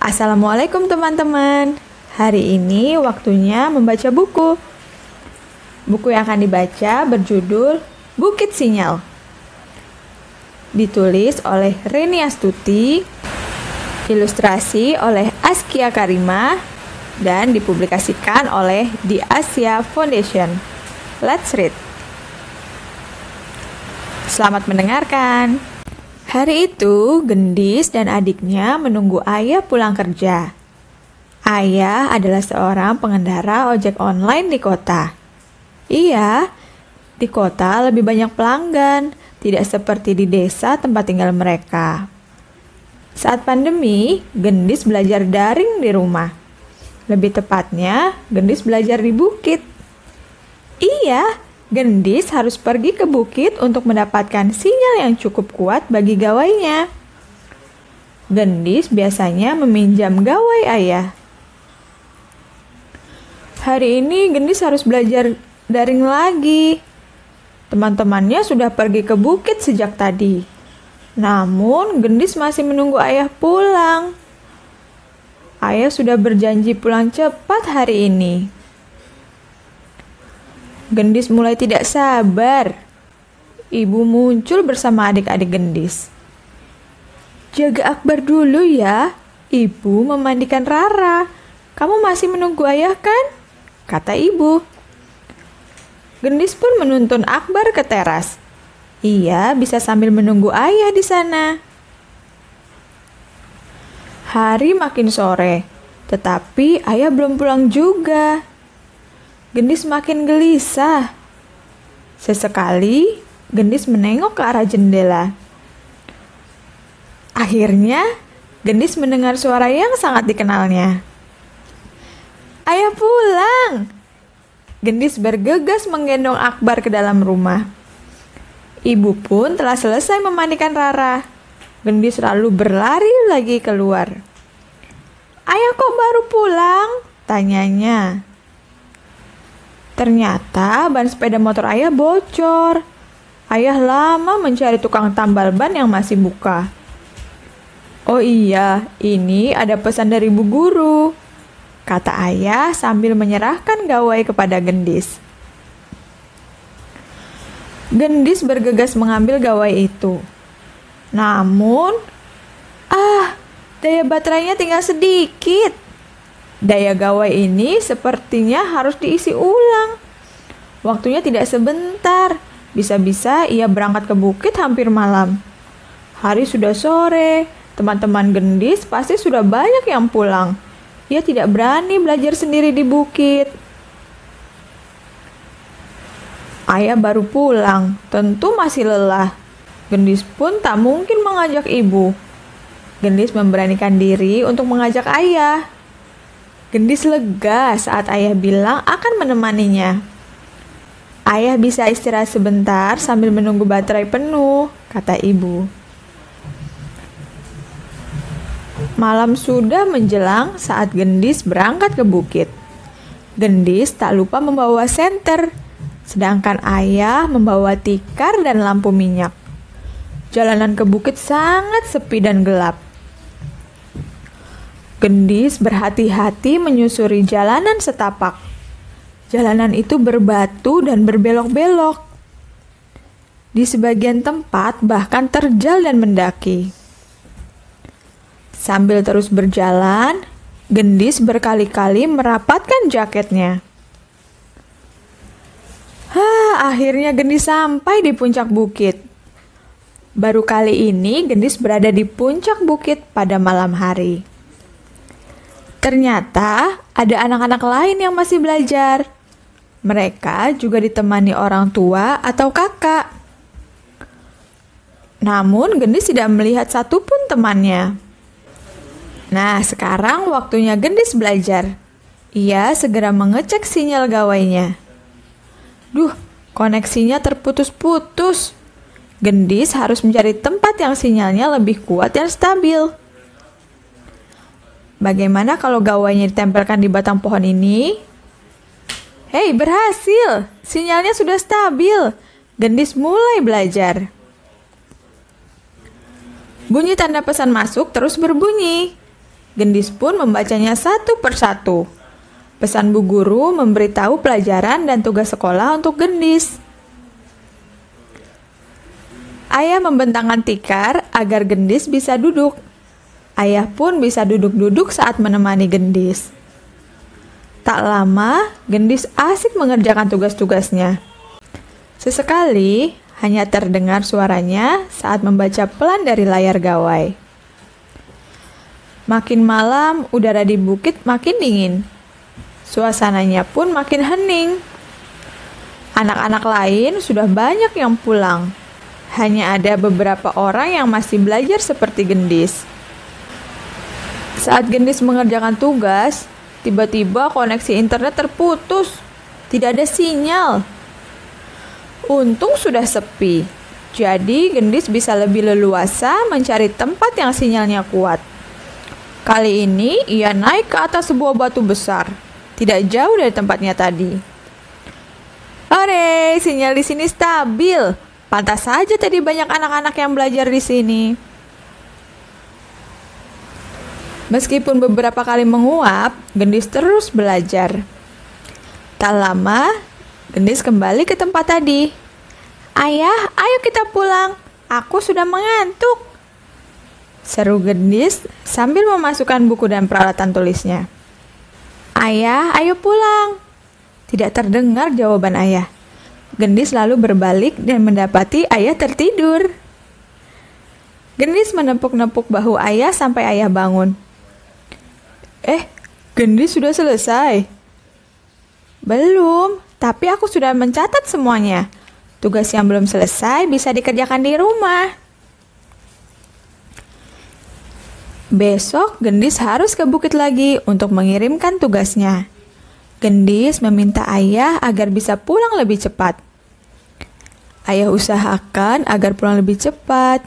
Assalamualaikum teman-teman. Hari ini waktunya membaca buku. Buku yang akan dibaca berjudul Bukit Sinyal. Ditulis oleh Reni Astuti, ilustrasi oleh Askia Karima, dan dipublikasikan oleh The Asia Foundation. Let's read. Selamat mendengarkan. Hari itu, Gendis dan adiknya menunggu ayah pulang kerja. Ayah adalah seorang pengendara ojek online di kota. Iya, di kota lebih banyak pelanggan, tidak seperti di desa tempat tinggal mereka. Saat pandemi, Gendis belajar daring di rumah. Lebih tepatnya, Gendis belajar di bukit. Iya, Gendis harus pergi ke bukit untuk mendapatkan sinyal yang cukup kuat bagi gawainya. Gendis biasanya meminjam gawai ayah. Hari ini Gendis harus belajar daring lagi. Teman-temannya sudah pergi ke bukit sejak tadi. Namun Gendis masih menunggu ayah pulang. Ayah sudah berjanji pulang cepat hari ini. Gendis mulai tidak sabar. Ibu muncul bersama adik-adik Gendis. Jaga Akbar dulu ya. Ibu memandikan Rara. Kamu masih menunggu ayah kan? Kata ibu. Gendis pun menuntun Akbar ke teras. Ia bisa sambil menunggu ayah di sana. Hari makin sore, tetapi ayah belum pulang juga. Gendis makin gelisah. Sesekali, Gendis menengok ke arah jendela. Akhirnya, Gendis mendengar suara yang sangat dikenalnya. Ayah pulang! Gendis bergegas menggendong Akbar ke dalam rumah. Ibu pun telah selesai memandikan Rara. Gendis lalu berlari lagi keluar. Ayah kok baru pulang? Tanyanya. Ternyata ban sepeda motor ayah bocor. Ayah lama mencari tukang tambal ban yang masih buka. Oh iya, ini ada pesan dari Bu Guru, kata ayah sambil menyerahkan gawai kepada Gendis. Gendis bergegas mengambil gawai itu. Namun, daya baterainya tinggal sedikit. Daya gawai ini sepertinya harus diisi ulang. Waktunya tidak sebentar. Bisa-bisa ia berangkat ke bukit hampir malam. Hari sudah sore. Teman-teman Gendis pasti sudah banyak yang pulang. Ia tidak berani belajar sendiri di bukit. Ayah baru pulang, tentu masih lelah. Gendis pun tak mungkin mengajak ibu. Gendis memberanikan diri untuk mengajak ayah. Gendis lega saat ayah bilang akan menemaninya. Ayah bisa istirahat sebentar sambil menunggu baterai penuh, kata ibu. Malam sudah menjelang saat Gendis berangkat ke bukit. Gendis tak lupa membawa senter, sedangkan ayah membawa tikar dan lampu minyak. Jalanan ke bukit sangat sepi dan gelap. Gendis berhati-hati menyusuri jalanan setapak. Jalanan itu berbatu dan berbelok-belok. Di sebagian tempat bahkan terjal dan mendaki. Sambil terus berjalan, Gendis berkali-kali merapatkan jaketnya. Akhirnya Gendis sampai di puncak bukit. Baru kali ini Gendis berada di puncak bukit pada malam hari. Ternyata ada anak-anak lain yang masih belajar. Mereka juga ditemani orang tua atau kakak. Namun Gendis tidak melihat satupun temannya. Nah, sekarang waktunya Gendis belajar. Ia segera mengecek sinyal gawainya. Koneksinya terputus-putus. Gendis harus mencari tempat yang sinyalnya lebih kuat dan stabil. Bagaimana kalau gawainya ditempelkan di batang pohon ini? Hei, berhasil! Sinyalnya sudah stabil. Gendis mulai belajar. Bunyi tanda pesan masuk terus berbunyi. Gendis pun membacanya satu persatu. Pesan bu guru memberitahu pelajaran dan tugas sekolah untuk Gendis. Ayah membentangkan tikar agar Gendis bisa duduk. Ayah pun bisa duduk-duduk saat menemani Gendis. Tak lama, Gendis asik mengerjakan tugas-tugasnya. Sesekali, hanya terdengar suaranya saat membaca pelan dari layar gawai. Makin malam, udara di bukit makin dingin. Suasananya pun makin hening. Anak-anak lain sudah banyak yang pulang. Hanya ada beberapa orang yang masih belajar seperti Gendis. Saat Gendis mengerjakan tugas, tiba-tiba koneksi internet terputus. Tidak ada sinyal. Untung sudah sepi. Jadi Gendis bisa lebih leluasa mencari tempat yang sinyalnya kuat. Kali ini ia naik ke atas sebuah batu besar, tidak jauh dari tempatnya tadi. Hore, sinyal di sini stabil. Pantas saja tadi banyak anak-anak yang belajar di sini. Meskipun beberapa kali menguap, Gendis terus belajar. Tak lama, Gendis kembali ke tempat tadi. Ayah, ayo kita pulang. Aku sudah mengantuk, seru Gendis sambil memasukkan buku dan peralatan tulisnya. Ayah, ayo pulang. Tidak terdengar jawaban ayah. Gendis lalu berbalik dan mendapati ayah tertidur. Gendis menepuk-nepuk bahu ayah sampai ayah bangun. Gendis sudah selesai? Belum, tapi aku sudah mencatat semuanya. Tugas yang belum selesai bisa dikerjakan di rumah. Besok, Gendis harus ke bukit lagi untuk mengirimkan tugasnya. Gendis meminta ayah agar bisa pulang lebih cepat. Ayah usahakan agar pulang lebih cepat.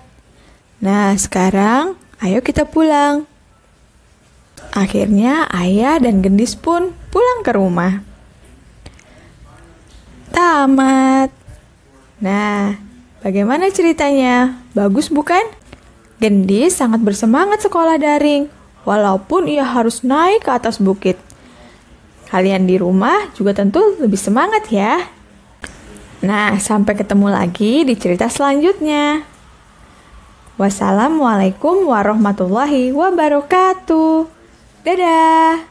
Nah, sekarang ayo kita pulang. Akhirnya ayah dan Gendis pun pulang ke rumah. Tamat. Nah, bagaimana ceritanya? Bagus bukan? Gendis sangat bersemangat sekolah daring, walaupun ia harus naik ke atas bukit. Kalian di rumah juga tentu lebih semangat ya. Nah, sampai ketemu lagi di cerita selanjutnya. Wassalamualaikum warahmatullahi wabarakatuh. Dadah!